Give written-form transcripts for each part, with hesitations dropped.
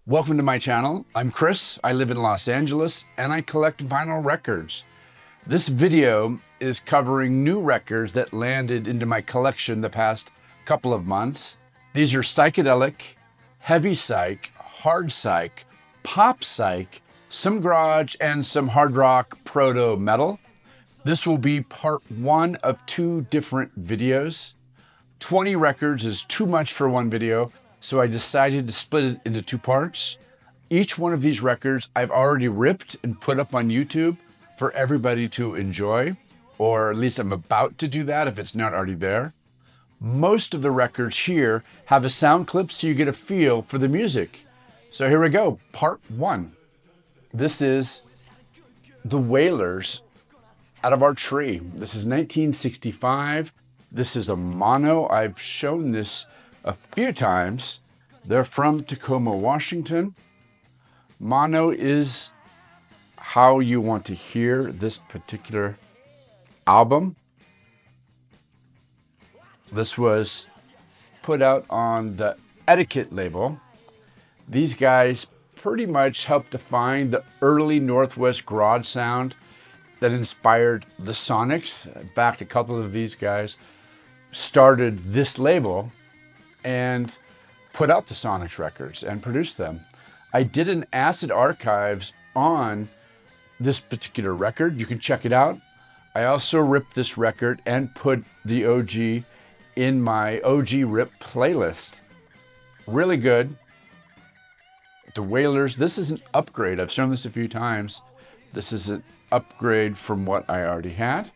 Welcome to my channel. I'm Chris. I live in Los Angeles and I collect vinyl records. This video is covering new records that landed into my collection the past couple of months. These are psychedelic, heavy psych, hard psych, pop psych, some garage, and some hard rock proto-metal. This will be part one of 2 different videos. 20 records is too much for one video, so I decided to split it into 2 parts. Each one of these records I've already ripped and put up on YouTube for everybody to enjoy, or at least I'm about to do that if it's not already there. Most of the records here have a sound clip so you get a feel for the music. So here we go, part 1. This is the Wailers out of our tree. This is 1965. This is a mono. I've shown this a few times. They're from Tacoma, Washington. Mono is how you want to hear this particular album. This was put out on the Etiquette label. These guys pretty much helped define the early Northwest garage sound that inspired the Sonics. In fact, a couple of these guys started this label and put out the Sonics records and produced them. I did an acid archives on this particular record. You can check it out. I also ripped this record and put the OG in my OG Rip playlist. Really good. The Wailers, this is an upgrade. I've shown this a few times. This is an upgrade from what I already had.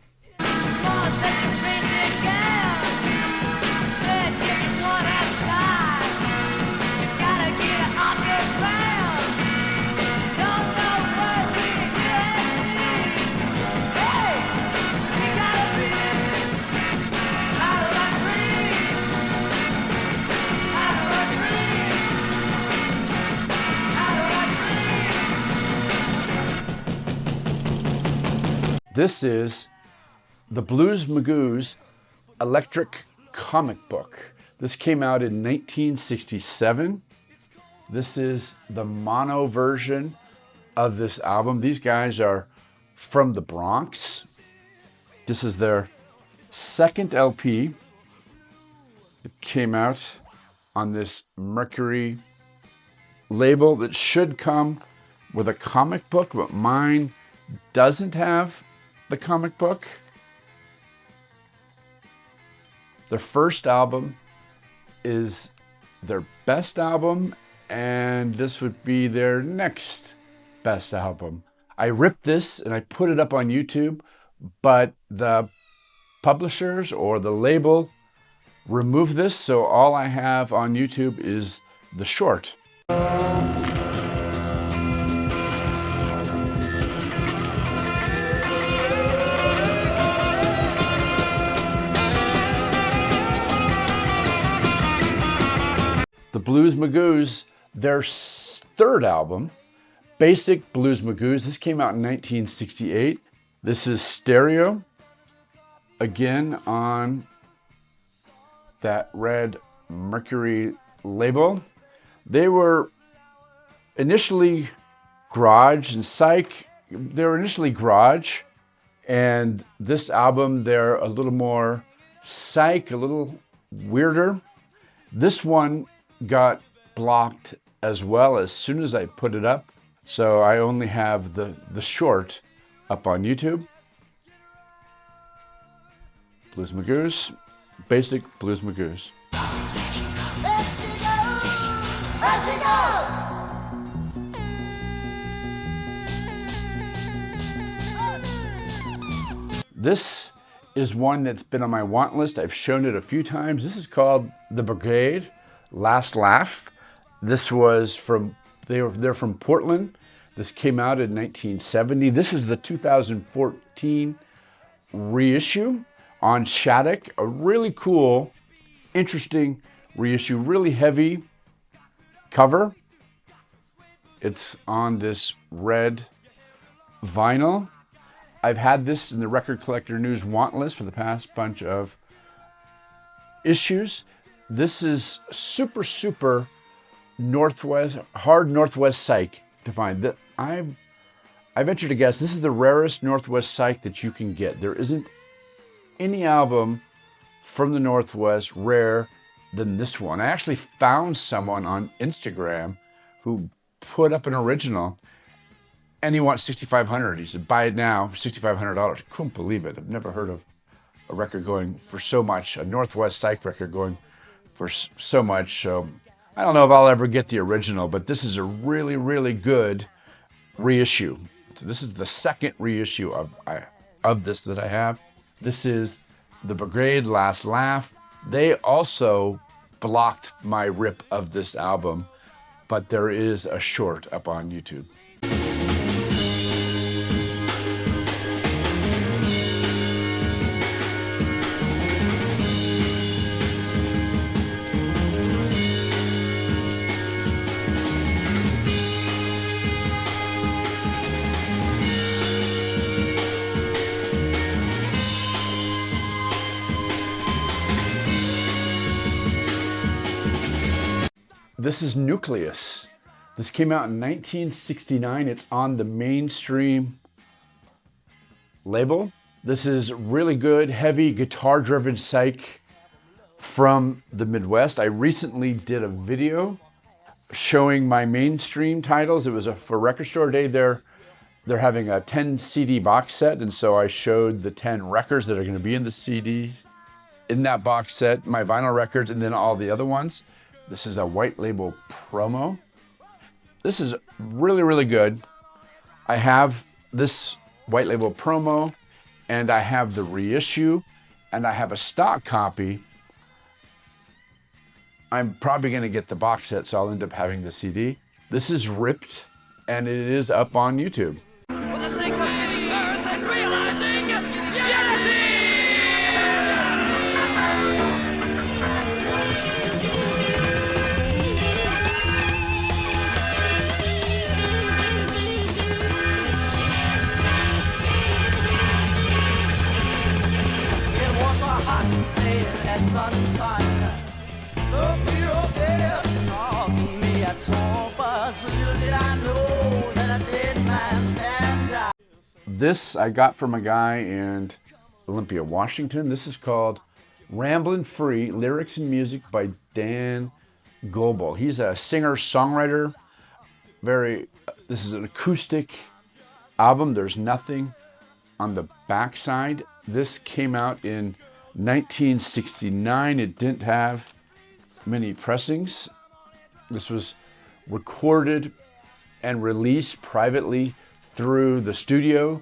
This is the Blues Magoos electric comic book. This came out in 1967. This is the mono version of this album. These guys are from the Bronx. This is their second LP. It came out on this Mercury label that should come with a comic book, but mine doesn't have the comic book. Their first album is their best album, and this would be their next best album. I ripped this and I put it up on YouTube, but the publishers or the label removed this, so all I have on YouTube is the short. The Blues Magoos, their third album, Basic Blues Magoos. This came out in 1968. This is stereo, again on that red Mercury label. They were initially garage and psych. They were initially garage, and this album, they're a little more psych, a little weirder. This one got blocked as well as soon as I put it up. So I only have the short up on YouTube. Blues Magoos, Basic Blues Magoos. This is one that's been on my want list. I've shown it a few times. This is called the Brigade. Last Laugh. This was from, they're from Portland. This came out in 1970. This is the 2014 reissue on Shadocks. A really cool, interesting reissue, really heavy cover. It's on this red vinyl. I've had this in the Record Collector News want list for the past bunch of issues. This is super hard Northwest Psych to find. I venture to guess this is the rarest Northwest Psych that you can get. There isn't any album from the Northwest rare than this one. I actually found someone on Instagram who put up an original, and he wants $6,500. He said, buy it now for $6,500. I couldn't believe it. I've never heard of a record going for so much, a Northwest Psych record going for so much. So I don't know if I'll ever get the original, but this is a really, really good reissue. So this is the second reissue of this that I have. This is the Brigade Last Laugh. They also blocked my rip of this album, but there is a short up on YouTube. This is Nucleus. This came out in 1969. It's on the Mainstream label. This is really good, heavy, guitar-driven psych from the Midwest. I recently did a video showing my Mainstream titles. It was for Record Store Day. They're having a 10 CD box set, and so I showed the 10 records that are going to be in the CD in that box set, my vinyl records, and then all the other ones. This is a white label promo. This is really, really good. I have this white label promo, and I have the reissue, and I have a stock copy. I'm probably going to get the box set, so I'll end up having the CD. This is ripped, and it is up on YouTube. For the sake of giving birth and realizing unity! It was a hot day at lunchtime. The bureau there called me at all, but little did I know that a dead man can die. This I got from a guy in Olympia, Washington. This is called Ramblin' Free, Lyrics and Music by Dan Gobel. He's a singer-songwriter. This is an acoustic album. There's nothing on the backside. This came out in 1969. It didn't have many pressings. This was recorded and released privately through the studio,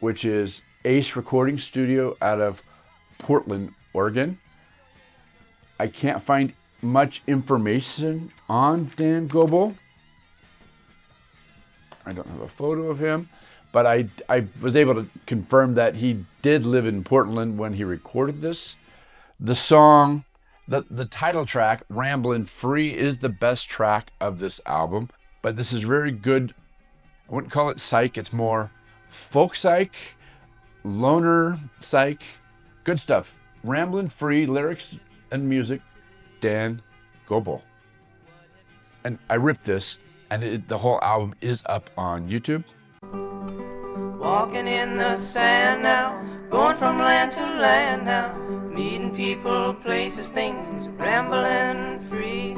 which is Ace Recording Studio out of Portland, Oregon. I can't find much information on Dan Gobel. I don't have a photo of him, but I was able to confirm that he did live in Portland when he recorded this. The song, the title track, Ramblin' Free, is the best track of this album, but this is very good. I wouldn't call it psych, it's more folk psych, loner psych, good stuff. Ramblin' Free, Lyrics and Music, Dan Gobel. And I ripped this, and the whole album is up on YouTube. Walking in the sand now, going from land to land now, meeting people, places, things, rambling free.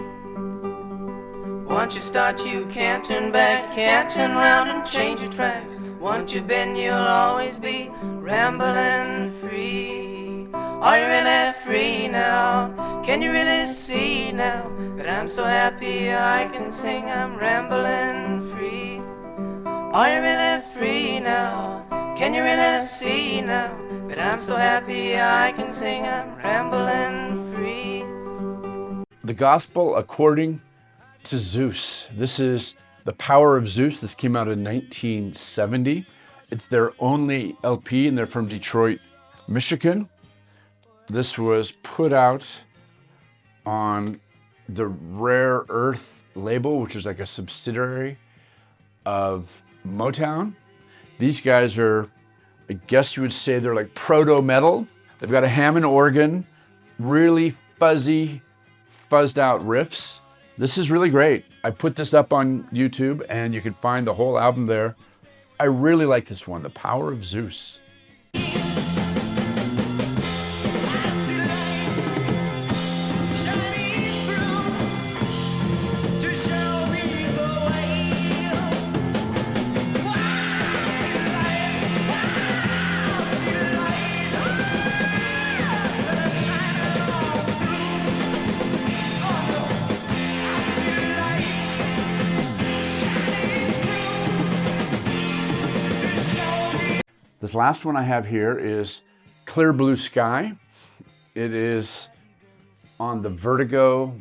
Once you start, you can't turn back, can't turn around and change your tracks. Once you've been, you'll always be rambling free. Are you really free now? Can you really see now that I'm so happy I can sing? I'm rambling free. Are you really free now? Can you really see now that I'm so happy I can sing? I'm rambling free. The Gospel According to Zeus. This is The Power of Zeus. This came out in 1970. It's their only LP, and they're from Detroit, Michigan. This was put out on the Rare Earth label, which is like a subsidiary of Motown. These guys are, I guess you would say they're like Proto-Metal. They've got a Hammond organ, really fuzzy, fuzzed out riffs. This is really great. I put this up on YouTube and you can find the whole album there. I really like this one, The Power of Zeus. This last one I have here is Clear Blue Sky. It is on the Vertigo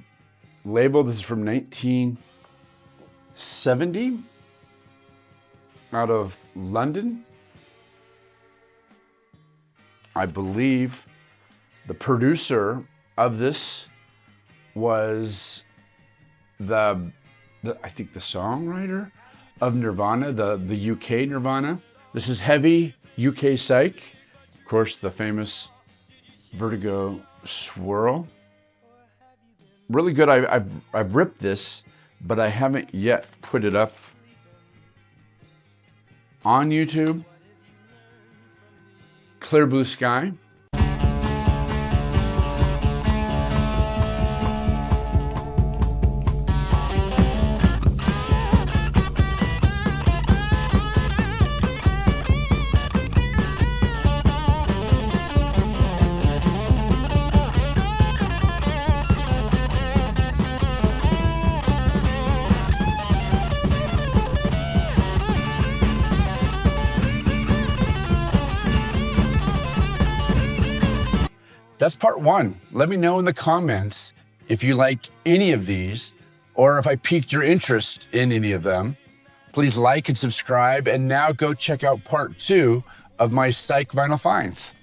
label. This is from 1970 out of London. I believe the producer of this was I think the songwriter of Nirvana, the UK Nirvana. This is heavy UK Psych. Of course, the famous Vertigo swirl. Really good. I've ripped this, but I haven't yet put it up on YouTube. Clear Blue Sky. That's part one. Let me know in the comments if you like any of these or if I piqued your interest in any of them. Please like and subscribe, and now go check out part two of my Psych vinyl finds.